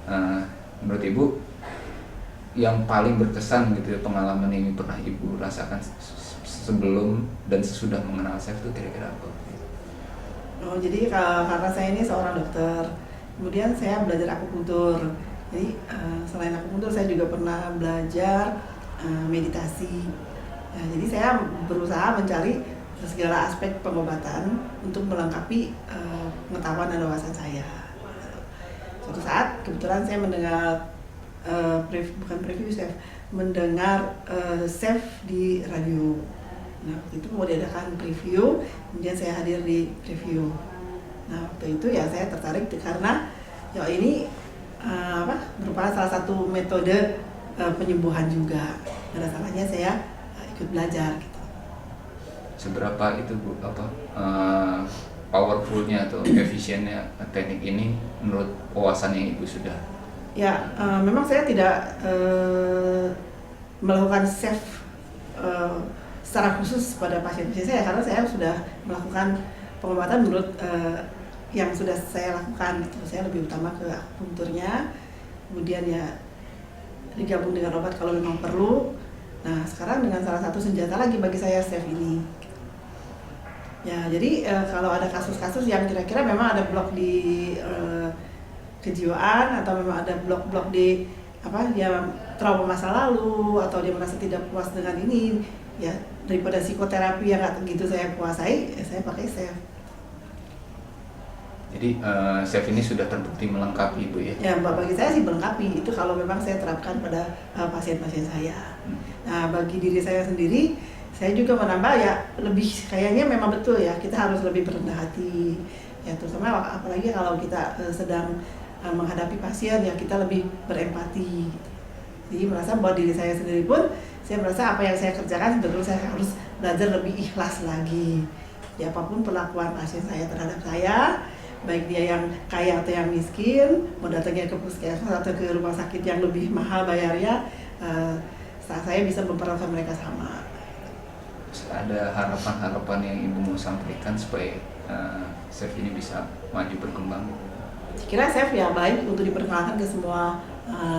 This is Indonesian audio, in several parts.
Uh, Menurut Ibu yang paling berkesan gitu ya, pengalaman yang pernah Ibu rasakan sebelum dan sesudah mengenal chef itu kira-kira apa? Oh, jadi karena saya ini seorang dokter, kemudian saya belajar akupuntur. Jadi selain akupuntur saya juga pernah belajar meditasi. Nah, jadi saya berusaha mencari segala aspek pengobatan untuk melengkapi pengetahuan dan wawasan saya. Suatu saat kebetulan saya mendengar bukan preview chef, mendengar chef di radio. Nah, waktu itu mau diadakan preview, kemudian saya hadir di preview. Nah, waktu itu ya saya tertarik karena ya ini merupakan salah satu metode penyembuhan juga. Ada salahnya saya ikut belajar gitu. Seberapa itu Bu, powerfulnya atau efisiennya teknik ini menurut wawasan yang Ibu sudah? Ya, memang saya tidak melakukan chef secara khusus pada pasien-pasien saya karena saya sudah melakukan pengobatan menurut yang sudah saya lakukan gitu. Saya lebih utama ke akupunturnya, kemudian ya digabung dengan obat kalau memang perlu. Nah, sekarang dengan salah satu senjata lagi bagi saya chef ini. Ya, jadi kalau ada kasus-kasus yang kira-kira memang ada blok di kejiwaan atau memang ada blok-blok di dia trauma masa lalu atau dia merasa tidak puas dengan ini, ya daripada psikoterapi yang nggak begitu saya kuasai, saya pakai chef. Jadi chef ini sudah terbukti melengkapi Ibu ya? Ya, bagi saya sih melengkapi itu kalau memang saya terapkan pada pasien-pasien saya. Nah, bagi diri saya sendiri, saya juga menambah ya lebih kayaknya memang betul ya kita harus lebih berendah hati ya, terutama apalagi kalau kita sedang menghadapi pasien ya kita lebih berempati. Jadi merasa buat diri saya sendiri pun saya merasa apa yang saya kerjakan sebetulnya saya harus belajar lebih ikhlas lagi. Ya, apapun perlakuan pasien saya terhadap saya, baik dia yang kaya atau yang miskin, mau datangnya ke puskesmas atau ke rumah sakit yang lebih mahal bayarnya, saya bisa memperlakukan mereka sama. Ada harapan-harapan yang Ibu mau sampaikan supaya chef ini bisa maju berkembang? Saya kira chef ya baik untuk diperkenalkan ke semua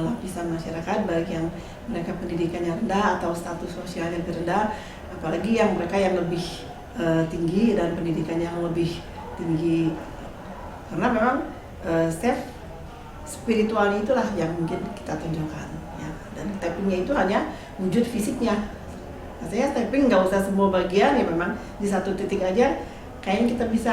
lapisan masyarakat, baik yang mereka pendidikannya rendah atau status sosialnya rendah, apalagi yang mereka yang lebih tinggi dan pendidikannya yang lebih tinggi. Karena memang chef spiritualnya itulah yang mungkin kita tunjukkan ya. Dan tappingnya itu hanya wujud fisiknya. Maksudnya tapping nggak usah semua bagian ya, memang di satu titik aja kayaknya kita bisa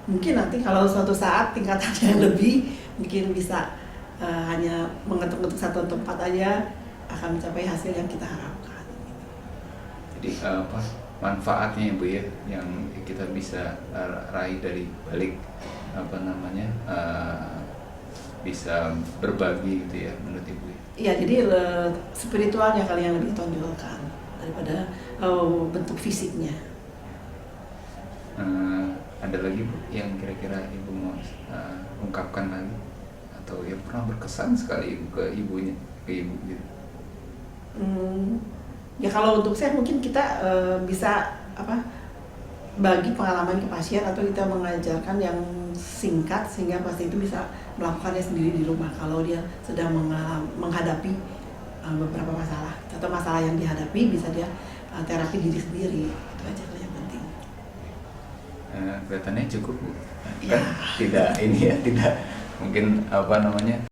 mungkin nanti kalau suatu saat tingkatannya yang lebih mungkin bisa hanya mengetuk-ngetuk satu tempat aja akan mencapai hasil yang kita harapkan. Jadi manfaatnya Bu ya yang kita bisa raih dari balik bisa berbagi gitu ya menurut Ibu ya? Iya, jadi spiritualnya kali yang lebih tonjolkan daripada bentuk fisiknya. Ada lagi Bu yang kira-kira Ibu mau ungkapkan lagi atau yang pernah berkesan sekali Ibu ke Ibu gitu? Ya kalau untuk saya mungkin kita bisa bagi pengalaman ke pasien atau kita mengajarkan yang singkat sehingga pasien itu bisa melakukannya sendiri di rumah kalau dia sedang menghadapi beberapa masalah atau masalah yang dihadapi, bisa dia terapi diri sendiri. Itu aja yang penting. Kelihatannya cukup Bu. Ya. Kan tidak ini ya, tidak mungkin